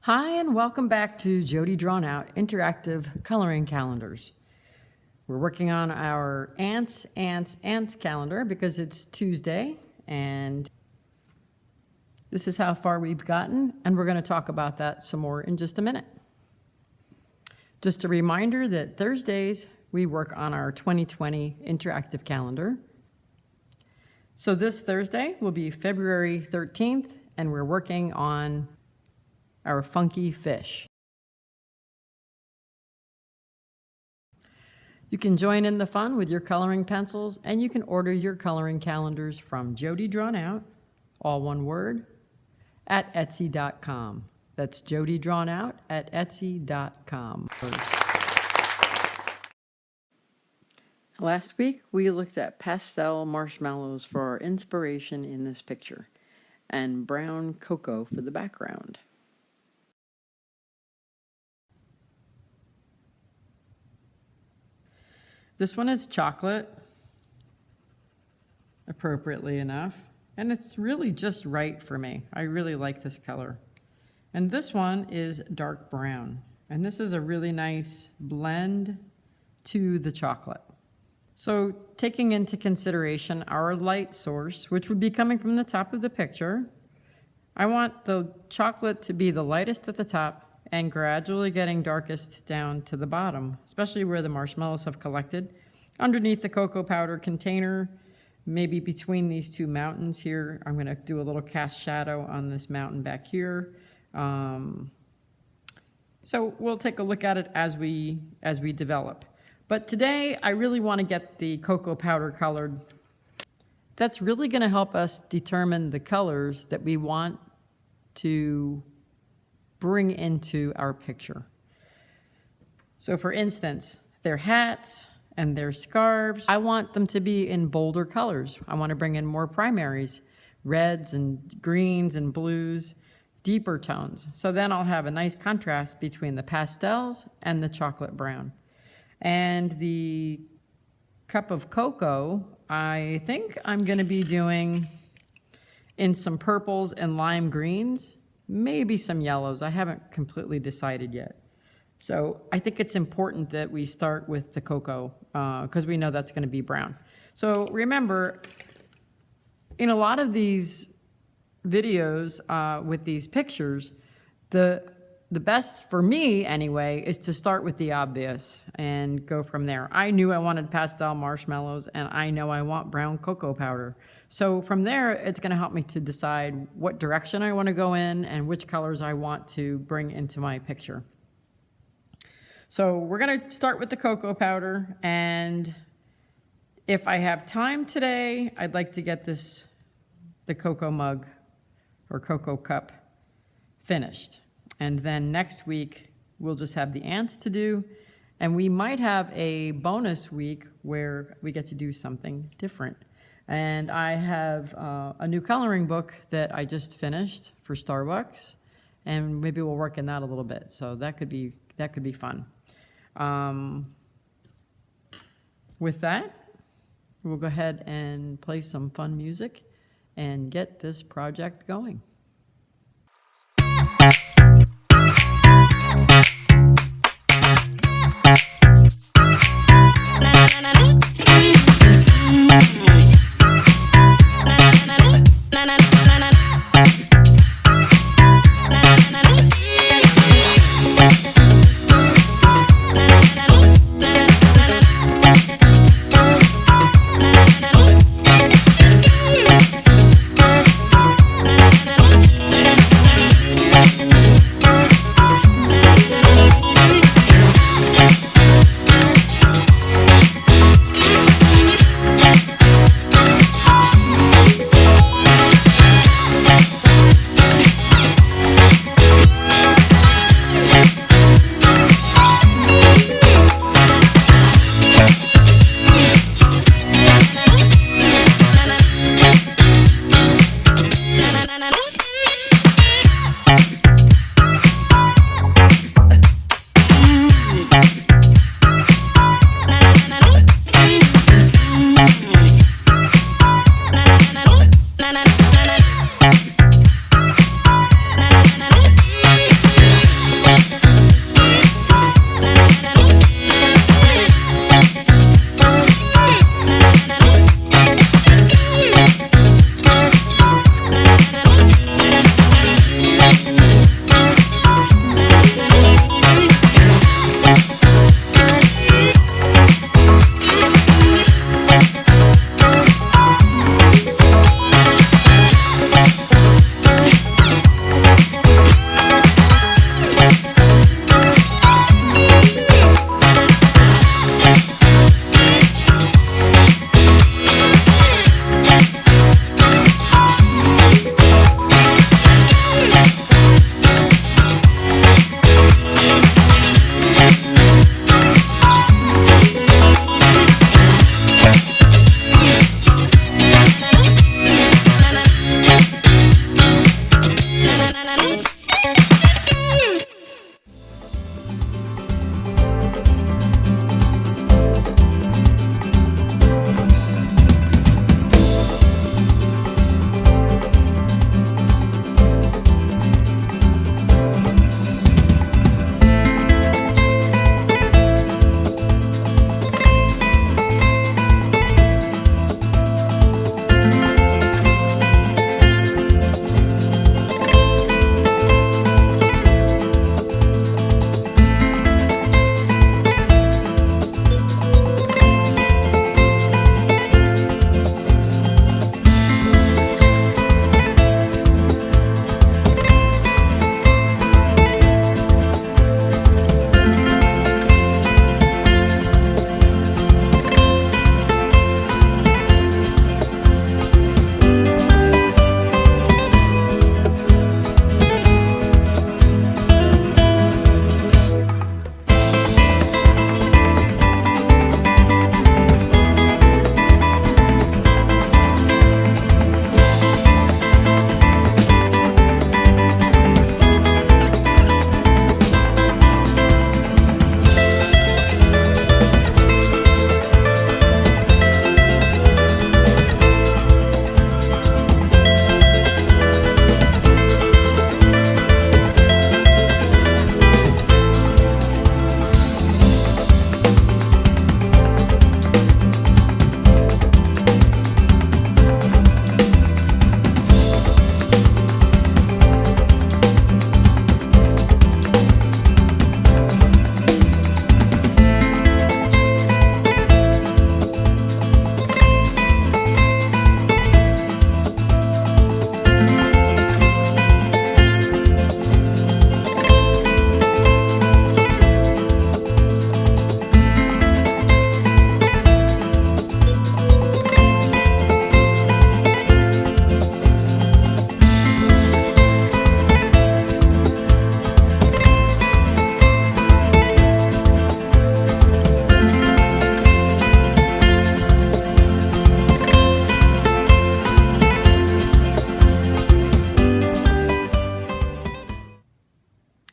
Hi, and welcome back to Jody Drawn Out Interactive Coloring Calendars. We're working on our ants calendar because it's Tuesday, and this is how far we've gotten, and we're going to talk about that some more in just a minute. Just a reminder that Thursdays we work on our 2020 interactive calendar. So this Thursday will be February 13th, and we're working on our funky fish. You can join in the fun with your coloring pencils, and you can order your coloring calendars from jodiedrawnout, all one word, at etsy.com. That's jodiedrawnout at etsy.com. Last week, we looked at pastel marshmallows for our inspiration in this picture, and brown cocoa for the background. This one is chocolate, appropriately enough, and it's really just right for me. I really like this color. And this one is dark brown, and this is a really nice blend to the chocolate. So taking into consideration our light source, which would be coming from the top of the picture, I want the chocolate to be the lightest at the top and gradually getting darkest down to the bottom, especially where the marshmallows have collected. Underneath the cocoa powder container, maybe between these two mountains here, I'm gonna do a little cast shadow on this mountain back here. So we'll take a look at it as we develop. But today, I really wanna get the cocoa powder colored. That's really gonna help us determine the colors that we want to bring into our picture. So for instance, their hats and their scarves, I want them to be in bolder colors. I want to bring in more primaries, reds and greens and blues, deeper tones. So then I'll have a nice contrast between the pastels and the chocolate brown. And the cup of cocoa, I think I'm going to be doing in some purples and lime greens, maybe some yellows. I haven't completely decided yet. So I think it's important that we start with the cocoa because we know that's going to be brown. So remember, in a lot of these videos with these pictures, the best for me anyway is to start with the obvious and go from there. I knew I wanted pastel marshmallows, and I know I want brown cocoa powder. So from there, it's going to help me to decide what direction I want to go in and which colors I want to bring into my picture. So we're going to start with the cocoa powder, and if I have time today, I'd like to get the cocoa mug or cocoa cup finished. And then next week, we'll just have the ants to do, and we might have a bonus week where we get to do something different. And I have a new coloring book that I just finished for Starbucks, and maybe we'll work in that a little bit. So that could be fun. With that, we'll go ahead and play some fun music and get this project going.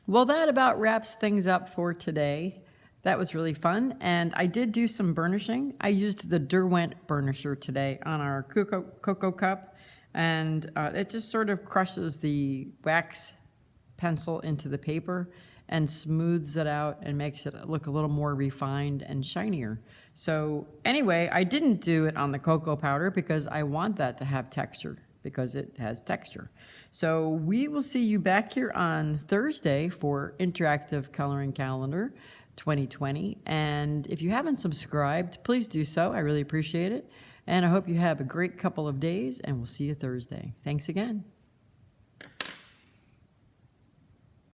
Well, that about wraps things up for today. That was really fun, and I did do some burnishing. I used the Derwent burnisher today on our cocoa cup, and it just sort of crushes the wax pencil into the paper and smooths it out and makes it look a little more refined and shinier. So anyway, I didn't do it on the cocoa powder because I want that to have texture, because it has texture. So we will see you back here on Thursday for Interactive Coloring Calendar 2020. And if you haven't subscribed, please do so. I really appreciate it. And I hope you have a great couple of days, and we'll see you Thursday. Thanks again.